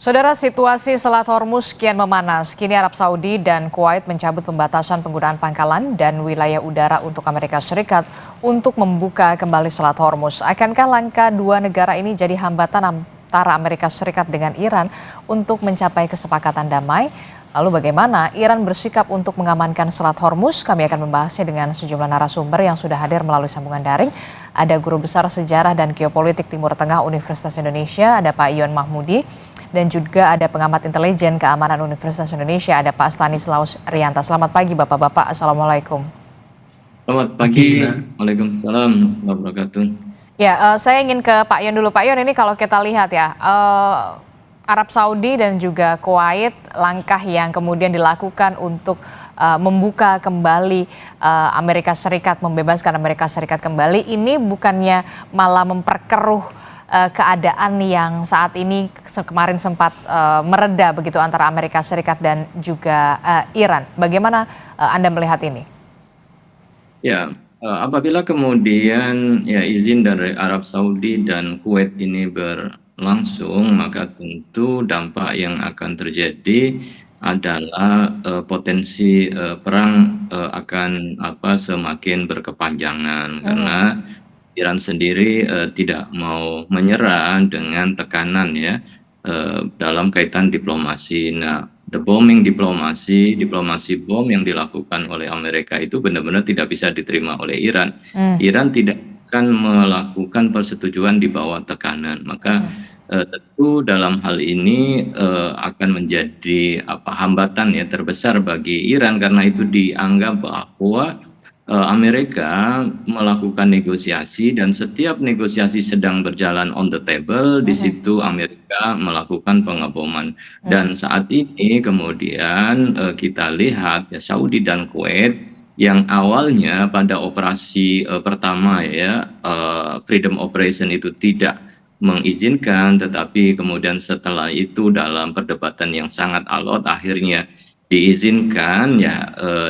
Saudara, situasi Selat Hormuz kian memanas. Kini Arab Saudi dan Kuwait mencabut pembatasan penggunaan pangkalan dan wilayah udara untuk Amerika Serikat untuk membuka kembali Selat Hormuz. Akankah langkah dua negara ini jadi hambatan antara Amerika Serikat dengan Iran untuk mencapai kesepakatan damai? Lalu bagaimana Iran bersikap untuk mengamankan Selat Hormuz? Kami akan membahasnya dengan sejumlah narasumber yang sudah hadir melalui sambungan daring. Ada Guru Besar Sejarah dan Geopolitik Timur Tengah Universitas Indonesia, ada Pak Ion Mahmudi. Dan juga ada pengamat intelijen keamanan Universitas Indonesia, ada Pak Stanislaus Rianta. Selamat pagi Bapak-Bapak, Assalamualaikum. Selamat pagi, Waalaikumsalam warahmatullahi wabarakatuh. Ya, saya ingin ke Pak Ion dulu. Pak Ion, ini kalau kita lihat ya, Arab Saudi dan juga Kuwait, langkah yang kemudian dilakukan untuk membuka kembali Amerika Serikat, membebaskan Amerika Serikat kembali, ini bukannya malah memperkeruh keadaan yang saat ini kemarin sempat mereda begitu antara Amerika Serikat dan juga Iran. Bagaimana Anda melihat ini? Ya, apabila kemudian izin dari Arab Saudi dan Kuwait ini berlangsung, maka tentu dampak yang akan terjadi adalah potensi perang akan semakin berkepanjangan karena Iran sendiri tidak mau menyerah dengan tekanan dalam kaitan diplomasi. Nah, diplomasi bom yang dilakukan oleh Amerika itu benar-benar tidak bisa diterima oleh Iran. Iran tidak akan melakukan persetujuan di bawah tekanan. Maka tentu dalam hal ini akan menjadi hambatan terbesar bagi Iran karena itu dianggap bahwa Amerika melakukan negosiasi dan setiap negosiasi sedang berjalan on the table, di situ Amerika melakukan pengeboman. Dan saat ini kemudian kita lihat Saudi dan Kuwait yang awalnya pada operasi pertama Freedom Operation itu tidak mengizinkan, tetapi kemudian setelah itu dalam perdebatan yang sangat alot akhirnya diizinkan,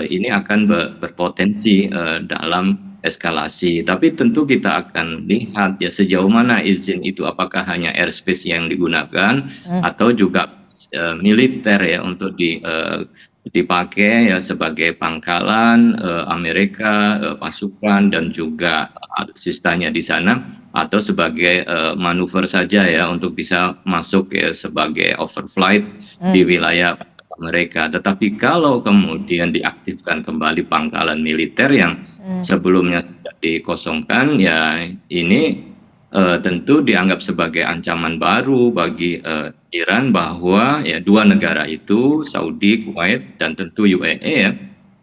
ini akan berpotensi dalam eskalasi. Tapi tentu kita akan lihat sejauh mana izin itu, apakah hanya airspace yang digunakan atau juga militer untuk dipakai sebagai pangkalan Amerika, pasukan dan juga alutsistanya di sana, atau sebagai manuver saja untuk bisa masuk sebagai overflight di wilayah mereka. Tetapi kalau kemudian diaktifkan kembali pangkalan militer yang sebelumnya tidak dikosongkan, ini tentu dianggap sebagai ancaman baru bagi Iran bahwa dua negara itu, Saudi, Kuwait, dan tentu UAE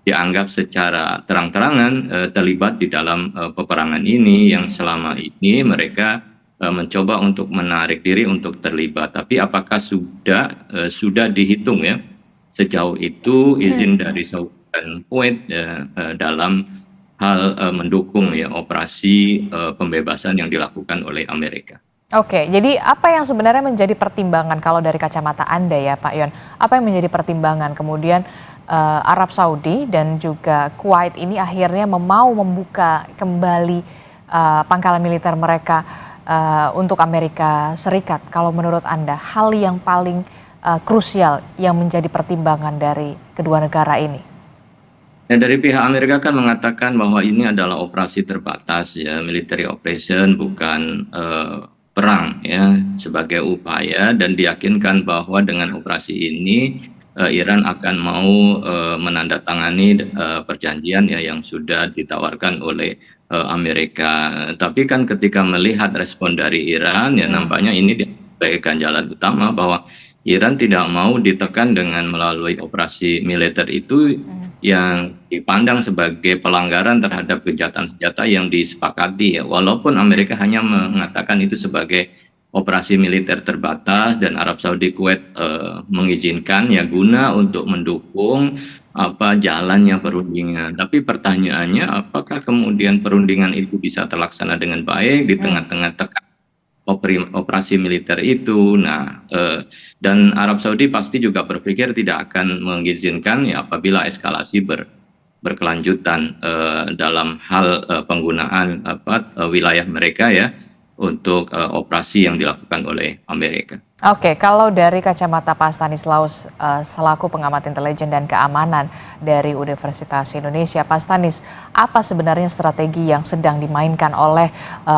dianggap secara terang-terangan terlibat di dalam peperangan ini yang selama ini mereka mencoba untuk menarik diri untuk terlibat. Tapi apakah sudah dihitung sejauh itu izin dari Saudi dan Kuwait dalam hal mendukung operasi pembebasan yang dilakukan oleh Amerika. Oke, jadi apa yang sebenarnya menjadi pertimbangan kalau dari kacamata Anda ya Pak Yon? Apa yang menjadi pertimbangan kemudian Arab Saudi dan juga Kuwait ini akhirnya mau membuka kembali pangkalan militer mereka untuk Amerika Serikat? Kalau menurut Anda, hal yang paling krusial yang menjadi pertimbangan dari kedua negara ini? Dari pihak Amerika kan mengatakan bahwa ini adalah operasi terbatas military operation, bukan perang sebagai upaya, dan diyakinkan bahwa dengan operasi ini Iran akan mau menandatangani perjanjian yang sudah ditawarkan oleh Amerika. Tapi kan ketika melihat respon dari Iran nampaknya ini sebagai ganjalan utama bahwa Iran tidak mau ditekan dengan melalui operasi militer itu yang dipandang sebagai pelanggaran terhadap gencatan senjata yang disepakati walaupun Amerika hanya mengatakan itu sebagai operasi militer terbatas dan Arab Saudi Kuwait mengizinkan guna untuk mendukung jalannya perundingan. Tapi pertanyaannya, apakah kemudian perundingan itu bisa terlaksana dengan baik di tengah-tengah tekanan operasi militer itu? Dan Arab Saudi pasti juga berpikir tidak akan mengizinkan apabila eskalasi berkelanjutan dalam hal penggunaan wilayah mereka untuk operasi yang dilakukan oleh Amerika. Oke, kalau dari kacamata Pak Stanislaus selaku pengamat intelijen dan keamanan dari Universitas Indonesia, Pak Stanis, apa sebenarnya strategi yang sedang dimainkan oleh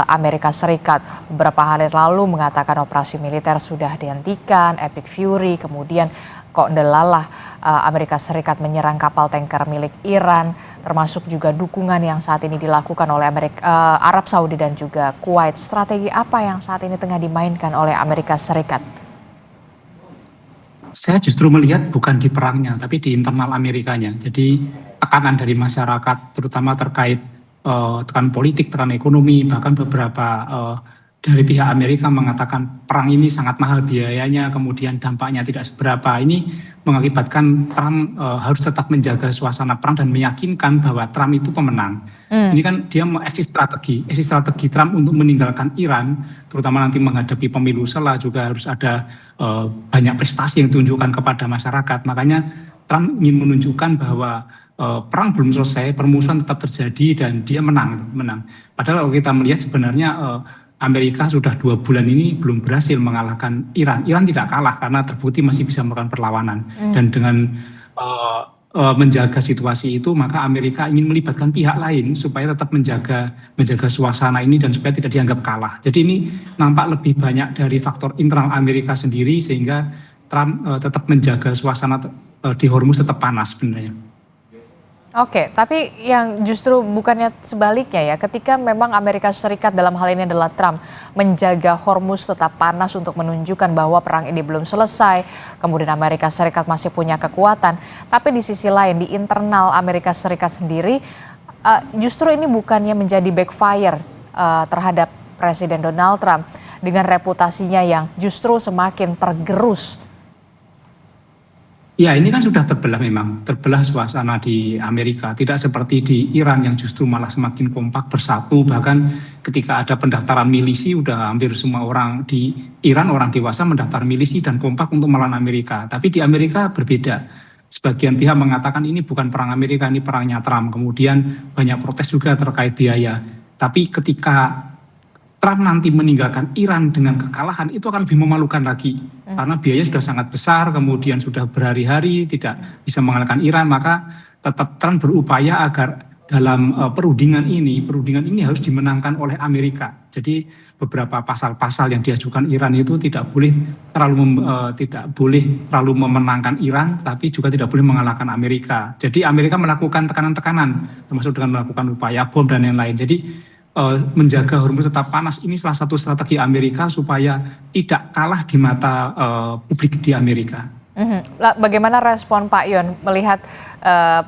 Amerika Serikat? Beberapa hari lalu mengatakan operasi militer sudah dihentikan, Epic Fury, kemudian kok ndelalah Amerika Serikat menyerang kapal tanker milik Iran, termasuk juga dukungan yang saat ini dilakukan oleh Arab Saudi dan juga Kuwait. Strategi apa yang saat ini tengah dimainkan oleh Amerika Serikat? Saya justru melihat bukan di perangnya, tapi di internal Amerikanya. Jadi tekanan dari masyarakat, terutama terkait tekanan politik, tekanan ekonomi, bahkan beberapa dari pihak Amerika mengatakan perang ini sangat mahal biayanya, kemudian dampaknya tidak seberapa. Ini mengakibatkan Trump harus tetap menjaga suasana perang dan meyakinkan bahwa Trump itu pemenang. Ini kan dia exit strategi Trump untuk meninggalkan Iran, terutama nanti menghadapi pemilu sela juga harus ada banyak prestasi yang ditunjukkan kepada masyarakat. Makanya Trump ingin menunjukkan bahwa perang belum selesai, permusuhan tetap terjadi dan dia menang. Padahal kalau kita melihat sebenarnya Amerika sudah 2 bulan ini belum berhasil mengalahkan Iran. Iran tidak kalah karena terbukti masih bisa melakukan perlawanan. Dan dengan menjaga situasi itu, maka Amerika ingin melibatkan pihak lain supaya tetap menjaga suasana ini dan supaya tidak dianggap kalah. Jadi ini nampak lebih banyak dari faktor internal Amerika sendiri sehingga Trump tetap menjaga suasana di Hormuz tetap panas sebenarnya. Oke, tapi yang justru bukannya sebaliknya ya, ketika memang Amerika Serikat dalam hal ini adalah Trump menjaga Hormuz tetap panas untuk menunjukkan bahwa perang ini belum selesai, kemudian Amerika Serikat masih punya kekuatan, tapi di sisi lain di internal Amerika Serikat sendiri justru ini bukannya menjadi backfire terhadap Presiden Donald Trump dengan reputasinya yang justru semakin tergerus. Ya, ini kan sudah terbelah suasana di Amerika. Tidak seperti di Iran yang justru malah semakin kompak bersatu. Bahkan ketika ada pendaftaran milisi, udah hampir semua orang di Iran, orang dewasa mendaftar milisi dan kompak untuk melawan Amerika. Tapi di Amerika berbeda. Sebagian pihak mengatakan ini bukan perang Amerika, ini perangnya Trump. Kemudian banyak protes juga terkait biaya. Tapi ketika Trump nanti meninggalkan Iran dengan kekalahan, itu akan lebih memalukan lagi. Karena biaya sudah sangat besar, kemudian sudah berhari-hari tidak bisa mengalahkan Iran, maka tetap Trump berupaya agar dalam perundingan ini harus dimenangkan oleh Amerika. Jadi beberapa pasal-pasal yang diajukan Iran itu tidak boleh terlalu memenangkan Iran, tapi juga tidak boleh mengalahkan Amerika. Jadi Amerika melakukan tekanan-tekanan, termasuk dengan melakukan upaya bom dan lain-lain. Jadi menjaga Hormuz tetap panas ini salah satu strategi Amerika supaya tidak kalah di mata publik di Amerika. Bagaimana respon Pak Yon melihat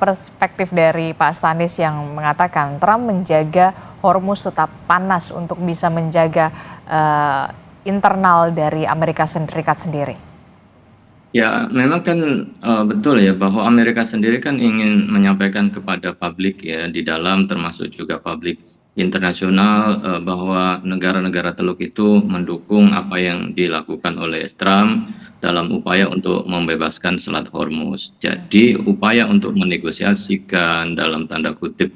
perspektif dari Pak Stanis yang mengatakan Trump menjaga Hormuz tetap panas untuk bisa menjaga internal dari Amerika Serikat sendiri? Ya, memang kan betul ya bahwa Amerika sendiri kan ingin menyampaikan kepada publik ya di dalam termasuk juga publik internasional bahwa negara-negara Teluk itu mendukung apa yang dilakukan oleh Trump dalam upaya untuk membebaskan Selat Hormuz. Jadi upaya untuk menegosiasikan dalam tanda kutip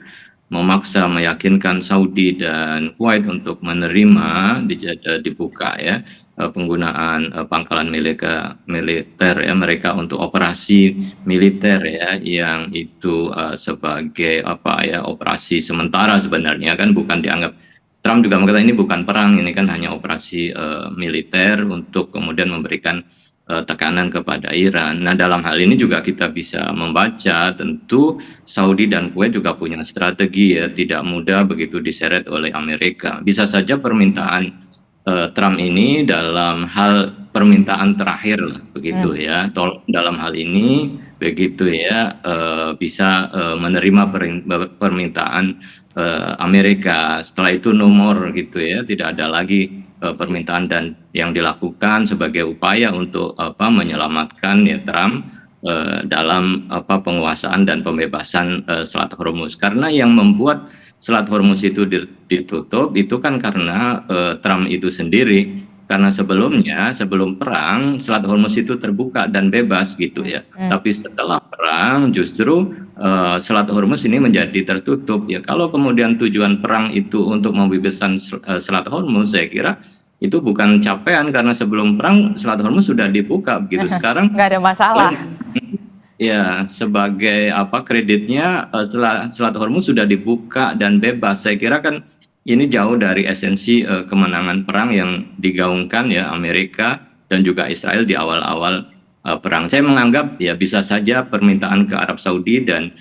memaksa meyakinkan Saudi dan Kuwait untuk menerima dibuka ya penggunaan pangkalan militer ya mereka untuk operasi militer ya yang itu sebagai operasi sementara sebenarnya kan bukan dianggap. Trump juga mengatakan ini bukan perang, ini kan hanya operasi militer untuk kemudian memberikan tekanan kepada Iran. Nah, dalam hal ini juga kita bisa membaca tentu Saudi dan Kuwait juga punya strategi ya, tidak mudah begitu diseret oleh Amerika. Bisa saja permintaan Trump ini dalam hal permintaan terakhir lah, begitu ya. Dalam hal ini begitu ya bisa menerima permintaan Amerika. Setelah itu nomor gitu ya, tidak ada lagi permintaan dan yang dilakukan sebagai upaya untuk menyelamatkan ya Trump dalam penguasaan dan pembebasan Selat Hormuz. Karena yang membuat Selat Hormuz itu ditutup itu kan karena Trump itu sendiri karena sebelumnya sebelum perang Selat Hormuz itu terbuka dan bebas gitu ya. Tapi setelah perang justru Selat Hormuz ini menjadi tertutup ya. Kalau kemudian tujuan perang itu untuk membebaskan Selat Hormuz, saya kira itu bukan capaian karena sebelum perang Selat Hormuz sudah dibuka begitu. Sekarang nggak ada masalah. ya, sebagai apa kreditnya Selat Hormuz sudah dibuka dan bebas. Saya kira kan ini jauh dari esensi kemenangan perang yang digaungkan ya Amerika dan juga Israel di awal-awal perang. Saya menganggap ya bisa saja permintaan ke Arab Saudi dan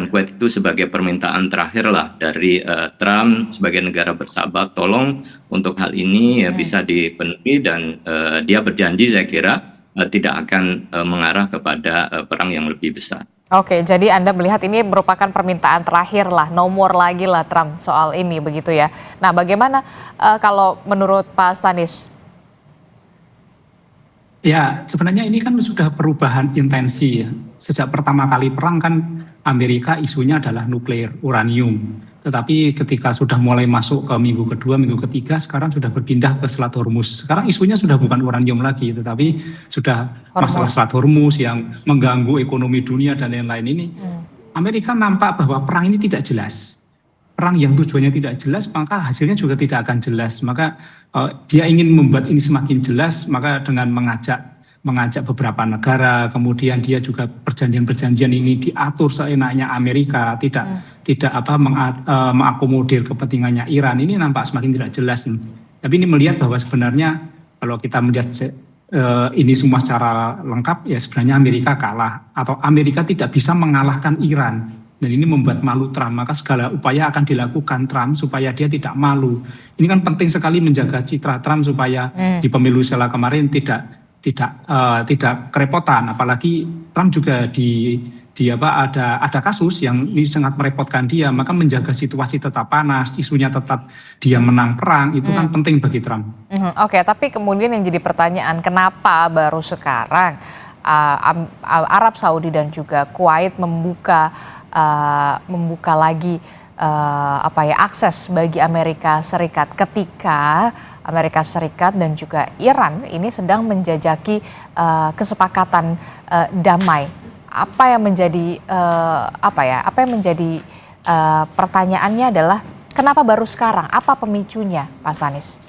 Kuwait itu sebagai permintaan terakhir lah dari Trump sebagai negara bersahabat, tolong untuk hal ini ya bisa dipenuhi dan dia berjanji saya kira tidak akan mengarah kepada perang yang lebih besar. Oke, jadi Anda melihat ini merupakan permintaan terakhir lah, nomor lagi lah Trump soal ini begitu ya. Nah, bagaimana kalau menurut Pak Stanis? Ya, sebenarnya ini kan sudah perubahan intensi ya. Sejak pertama kali perang kan Amerika isunya adalah nuklir, uranium. Tetapi ketika sudah mulai masuk ke minggu kedua, minggu ketiga, sekarang sudah berpindah ke Selat Hormuz. Sekarang isunya sudah bukan uranium lagi, tetapi sudah masalah Selat Hormuz yang mengganggu ekonomi dunia dan lain-lain ini. Amerika nampak bahwa perang ini tidak jelas. Perang yang tujuannya tidak jelas, maka hasilnya juga tidak akan jelas. Maka dia ingin membuat ini semakin jelas, maka dengan mengajak beberapa negara, kemudian dia juga perjanjian-perjanjian ini diatur seenaknya Amerika, tidak mengakomodir kepentingannya Iran, ini nampak semakin tidak jelas. Tapi ini melihat bahwa sebenarnya kalau kita melihat ini semua secara lengkap, ya sebenarnya Amerika kalah atau Amerika tidak bisa mengalahkan Iran. Dan ini membuat malu Trump, maka segala upaya akan dilakukan Trump supaya dia tidak malu. Ini kan penting sekali menjaga citra Trump supaya di pemilu setelah kemarin tidak kerepotan, apalagi Trump juga ada kasus yang ini sangat merepotkan dia, maka menjaga situasi tetap panas, isunya tetap dia menang perang, itu kan penting bagi Trump. Oke, tapi kemudian yang jadi pertanyaan, kenapa baru sekarang Arab Saudi dan juga Kuwait membuka lagi akses bagi Amerika Serikat ketika Amerika Serikat dan juga Iran ini sedang menjajaki kesepakatan damai. Apa yang menjadi pertanyaannya adalah kenapa baru sekarang? Apa pemicunya, Pak Stanis?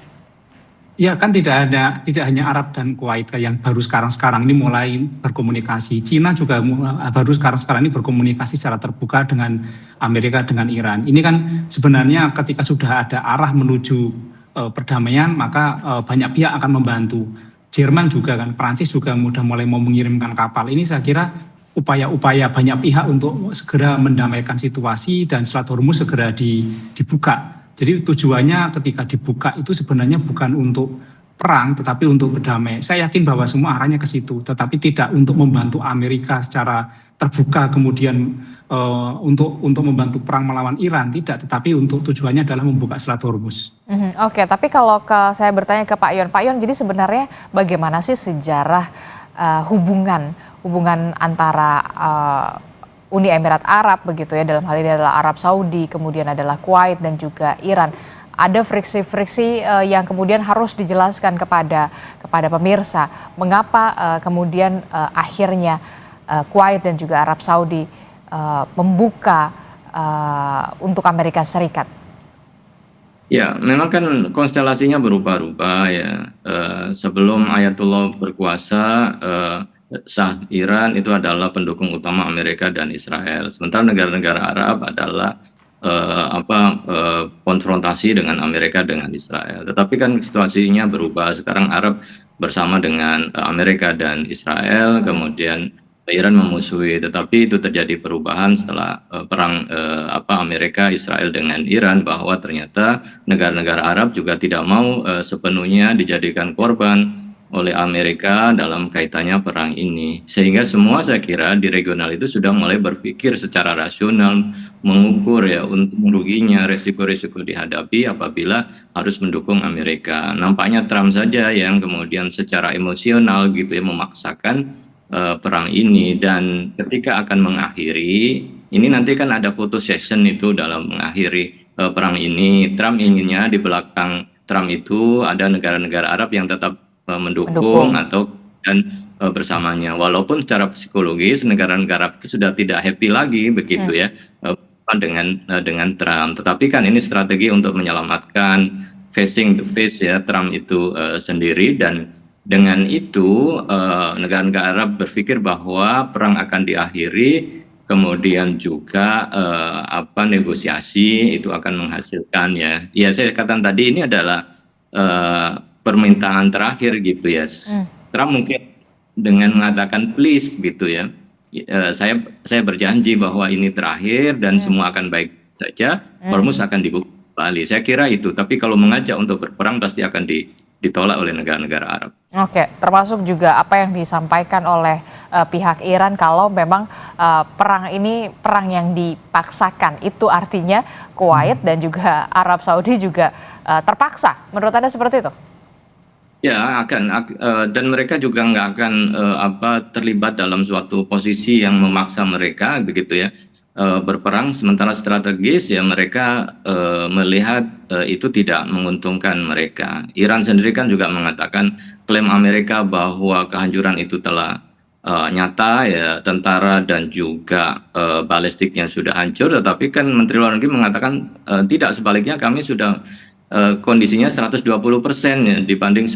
Ya kan tidak hanya Arab dan Kuwait yang baru sekarang ini mulai berkomunikasi. Cina juga baru sekarang ini berkomunikasi secara terbuka dengan Amerika dengan Iran. Ini kan sebenarnya ketika sudah ada arah menuju perdamaian, maka banyak pihak akan membantu. Jerman juga kan, Prancis juga sudah mulai mau mengirimkan kapal. Ini saya kira upaya-upaya banyak pihak untuk segera mendamaikan situasi dan Selat Hormuz segera dibuka. Jadi tujuannya ketika dibuka itu sebenarnya bukan untuk perang, tetapi untuk berdamai. Saya yakin bahwa semua arahnya ke situ, tetapi tidak untuk membantu Amerika secara terbuka kemudian untuk membantu perang melawan Iran, tidak. Tetapi untuk tujuannya adalah membuka Selat Hormuz. Oke, tapi kalau saya bertanya ke Pak Yon, jadi sebenarnya bagaimana sih sejarah hubungan antara Uni Emirat Arab begitu ya, dalam hal ini adalah Arab Saudi, kemudian adalah Kuwait dan juga Iran. Ada friksi-friksi yang kemudian harus dijelaskan kepada pemirsa. Mengapa kemudian akhirnya Kuwait dan juga Arab Saudi membuka untuk Amerika Serikat? Ya, memang kan konstelasinya berubah-ubah ya. Sebelum Ayatollah berkuasa, Shah Iran itu adalah pendukung utama Amerika dan Israel. Sementara negara-negara Arab adalah konfrontasi dengan Amerika dengan Israel. Tetapi kan situasinya berubah. Sekarang Arab bersama dengan Amerika dan Israel, kemudian Iran memusuhi. Tetapi itu terjadi perubahan setelah perang Amerika Israel dengan Iran, bahwa ternyata negara-negara Arab juga tidak mau sepenuhnya dijadikan korban oleh Amerika dalam kaitannya perang ini. Sehingga semua saya kira di regional itu sudah mulai berpikir secara rasional, mengukur ya untuk ruginya, resiko-resiko dihadapi apabila harus mendukung Amerika. Nampaknya Trump saja yang kemudian secara emosional gitu ya memaksakan perang ini, dan ketika akan mengakhiri ini nanti kan ada photo session itu dalam mengakhiri perang ini. Trump inginnya di belakang Trump itu ada negara-negara Arab yang tetap mendukung atau dan bersamanya. Walaupun secara psikologis negara-negara itu sudah tidak happy lagi begitu ya dengan Trump. Tetapi kan ini strategi untuk menyelamatkan facing the face ya Trump itu sendiri, dan dengan itu negara-negara Arab berpikir bahwa perang akan diakhiri, kemudian juga negosiasi itu akan menghasilkan ya saya katakan tadi ini adalah permintaan terakhir gitu ya. Trump mungkin dengan mengatakan please gitu ya, saya berjanji bahwa ini terakhir dan semua akan baik saja, Hormuz akan dibuka kembali. Saya kira itu, tapi kalau mengajak untuk berperang pasti akan ditolak oleh negara-negara Arab. Oke, termasuk juga apa yang disampaikan oleh pihak Iran kalau memang perang ini perang yang dipaksakan. Itu artinya Kuwait dan juga Arab Saudi juga terpaksa. Menurut Anda seperti itu? Ya dan mereka juga nggak akan terlibat dalam suatu posisi yang memaksa mereka begitu ya berperang, sementara strategis ya mereka melihat itu tidak menguntungkan mereka. Iran sendiri kan juga mengatakan klaim Amerika bahwa kehancuran itu telah nyata ya, tentara dan juga balistiknya sudah hancur, tetapi kan Menteri Luar Negeri mengatakan tidak, sebaliknya kami sudah kondisinya 120% ya dibanding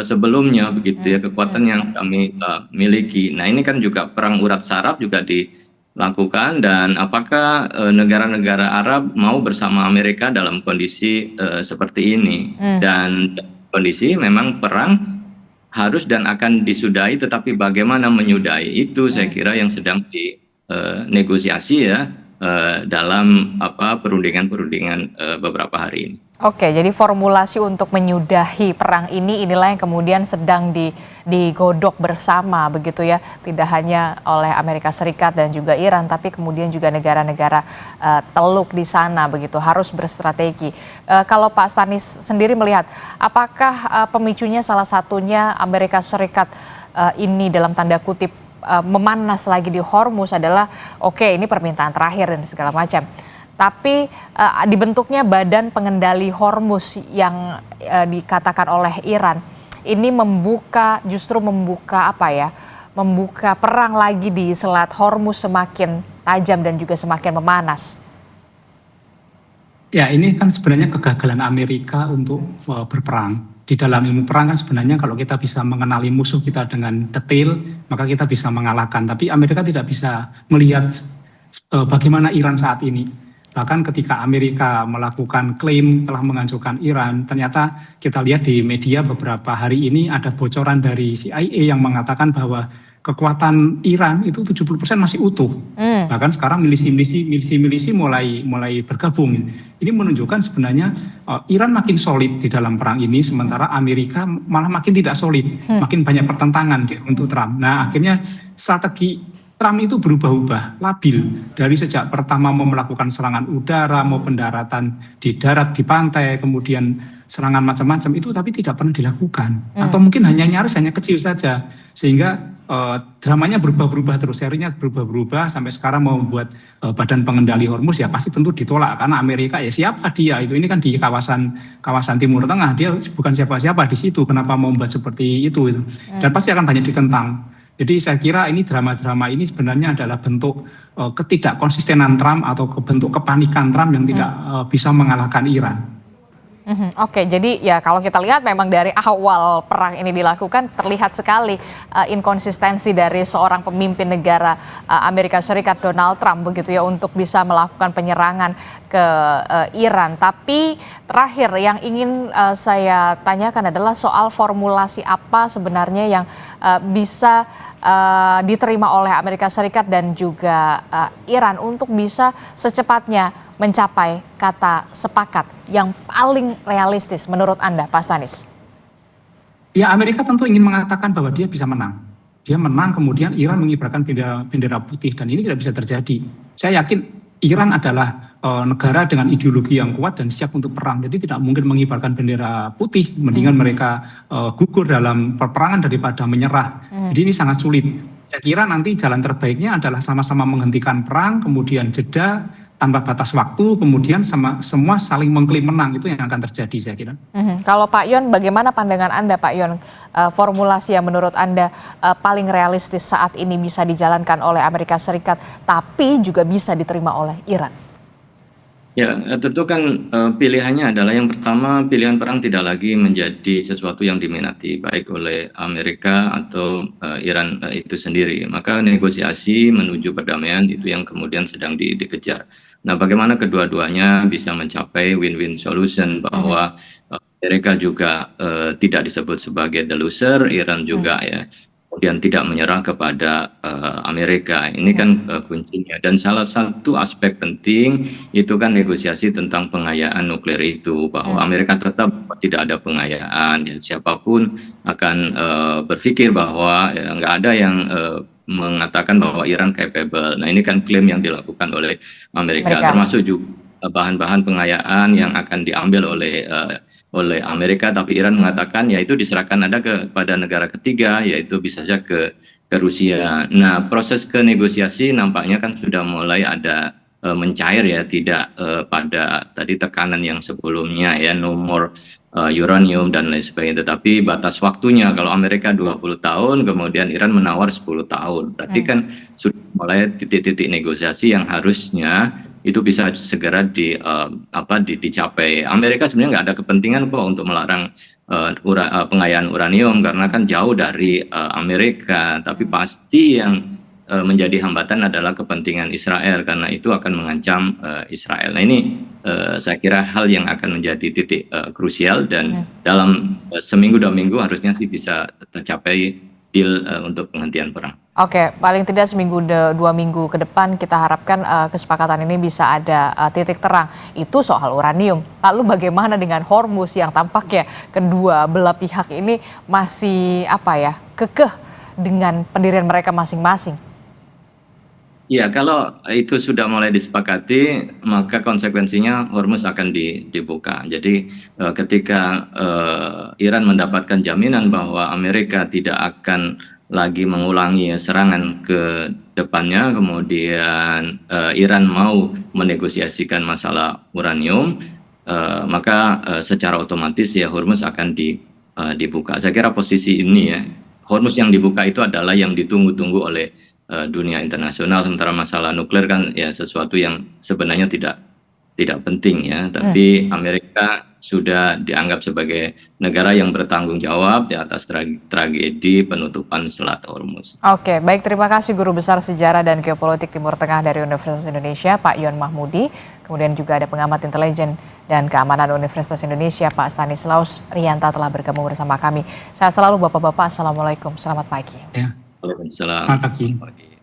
sebelumnya begitu ya, kekuatan yang kami miliki. Nah ini kan juga perang urat saraf juga dilakukan, dan apakah negara-negara Arab mau bersama Amerika dalam kondisi seperti ini? Dan kondisi memang perang harus dan akan disudahi, tetapi bagaimana menyudahi itu saya kira yang sedang dinegosiasi ya dalam perundingan beberapa hari ini. Oke, jadi formulasi untuk menyudahi perang inilah yang kemudian sedang digodok bersama begitu ya, tidak hanya oleh Amerika Serikat dan juga Iran, tapi kemudian juga negara-negara teluk di sana begitu, harus berstrategi. Kalau Pak Stanis sendiri melihat, apakah pemicunya salah satunya Amerika Serikat ini dalam tanda kutip memanas lagi di Hormuz adalah oke, ini permintaan terakhir dan segala macam. Tapi dibentuknya Badan Pengendali Hormuz yang dikatakan oleh Iran ini justru membuka perang lagi di Selat Hormuz semakin tajam dan juga semakin memanas. Ya, ini kan sebenarnya kegagalan Amerika untuk berperang. Di dalam ilmu perang kan sebenarnya kalau kita bisa mengenali musuh kita dengan detail, maka kita bisa mengalahkan. Tapi Amerika tidak bisa melihat bagaimana Iran saat ini. Bahkan ketika Amerika melakukan klaim telah menghancurkan Iran, ternyata kita lihat di media beberapa hari ini ada bocoran dari CIA yang mengatakan bahwa kekuatan Iran itu 70% masih utuh. Bahkan sekarang milisi mulai bergabung. Ini menunjukkan sebenarnya Iran makin solid di dalam perang ini, sementara Amerika malah makin tidak solid, makin banyak pertentangan untuk Trump. Nah, akhirnya strategi Trump itu berubah-ubah, labil. Dari sejak pertama mau melakukan serangan udara, mau pendaratan di darat, di pantai, kemudian serangan macam-macam itu, tapi tidak pernah dilakukan. Atau mungkin hanya nyaris, hanya kecil saja. Sehingga dramanya berubah-ubah terus, serinya berubah-ubah, sampai sekarang mau membuat Badan Pengendali Hormuz ya pasti tentu ditolak. Karena Amerika ya siapa dia, ini kan di kawasan Timur Tengah, dia bukan siapa-siapa di situ, kenapa mau membuat seperti itu. Dan pasti akan banyak ditentang. Jadi saya kira ini drama-drama ini sebenarnya adalah bentuk ketidakkonsistenan Trump atau bentuk kepanikan Trump yang tidak bisa mengalahkan Iran. Oke, jadi ya kalau kita lihat memang dari awal perang ini dilakukan terlihat sekali inkonsistensi dari seorang pemimpin negara Amerika Serikat Donald Trump begitu ya untuk bisa melakukan penyerangan ke Iran. Tapi terakhir yang ingin saya tanyakan adalah soal formulasi apa sebenarnya yang bisa diterima oleh Amerika Serikat dan juga Iran untuk bisa secepatnya mencapai kata sepakat yang paling realistis menurut Anda, Pak Stanis? Ya, Amerika tentu ingin mengatakan bahwa dia bisa menang. Dia menang, kemudian Iran mengibarkan bendera putih, dan ini tidak bisa terjadi. Saya yakin Iran adalah negara dengan ideologi yang kuat dan siap untuk perang, jadi tidak mungkin mengibarkan bendera putih, mendingan mereka gugur dalam peperangan daripada menyerah. Jadi ini sangat sulit. Saya kira nanti jalan terbaiknya adalah sama-sama menghentikan perang, kemudian jeda tanpa batas waktu, kemudian semua saling mengklaim menang, itu yang akan terjadi saya kira. Kalau Pak Yon, bagaimana pandangan Anda Pak Yon, formulasi yang menurut Anda paling realistis saat ini bisa dijalankan oleh Amerika Serikat, tapi juga bisa diterima oleh Iran? Ya, tentu kan pilihannya adalah yang pertama, pilihan perang tidak lagi menjadi sesuatu yang diminati baik oleh Amerika atau Iran itu sendiri. Maka negosiasi menuju perdamaian itu yang kemudian sedang dikejar. Nah, bagaimana kedua-duanya bisa mencapai win-win solution bahwa Amerika juga tidak disebut sebagai the loser, Iran juga ya. Kemudian tidak menyerah kepada Amerika. Ini kan kuncinya. Dan salah satu aspek penting itu kan negosiasi tentang pengayaan nuklir itu, bahwa Amerika tetap tidak ada pengayaan. Ya, siapapun akan berpikir bahwa nggak ada yang mengatakan bahwa Iran capable. Nah, ini kan klaim yang dilakukan oleh Amerika. Termasuk juga bahan-bahan pengayaan yang akan diambil oleh Amerika, tapi Iran mengatakan ya itu diserahkan kepada negara ketiga, yaitu bisa saja ke Rusia. Nah, proses ke negosiasi nampaknya kan sudah mulai ada mencair ya, tidak pada tadi tekanan yang sebelumnya ya, no more uranium dan lain sebagainya, tetapi batas waktunya. Kalau Amerika 20 tahun, kemudian Iran menawar 10 tahun. Berarti kan sudah mulai titik-titik negosiasi yang harusnya itu bisa segera dicapai. Amerika sebenarnya nggak ada kepentingan kok untuk melarang pengayaan uranium, karena kan jauh dari Amerika. Tapi pasti yang menjadi hambatan adalah kepentingan Israel, karena itu akan mengancam Israel. Nah, ini saya kira hal yang akan menjadi titik krusial, dan dalam seminggu 2 minggu harusnya sih bisa tercapai deal untuk penghentian perang. Oke, paling tidak seminggu 2 minggu ke depan kita harapkan kesepakatan ini bisa ada titik terang. Itu soal uranium. Lalu bagaimana dengan Hormuz yang tampaknya kedua belah pihak ini masih kekeh dengan pendirian mereka masing-masing? Ya, kalau itu sudah mulai disepakati, maka konsekuensinya Hormuz akan dibuka. Jadi ketika Iran mendapatkan jaminan bahwa Amerika tidak akan lagi mengulangi serangan ke depannya, kemudian Iran mau menegosiasikan masalah uranium, maka secara otomatis ya Hormuz akan dibuka. Saya kira posisi ini ya, Hormuz yang dibuka itu adalah yang ditunggu-tunggu oleh dunia internasional. Sementara masalah nuklir kan ya sesuatu yang sebenarnya tidak penting ya, tapi Amerika sudah dianggap sebagai negara yang bertanggung jawab di atas tragedi penutupan Selat Hormuz. Oke, baik, terima kasih Guru Besar Sejarah dan Geopolitik Timur Tengah dari Universitas Indonesia, Pak Yon Mahmudi. Kemudian juga ada pengamat intelijen dan keamanan Universitas Indonesia, Pak Stanislaus Rianta telah bergabung bersama kami. Sehat selalu Bapak-Bapak, Assalamualaikum, selamat pagi. Ya. Waalaikumsalam. Selamat pagi.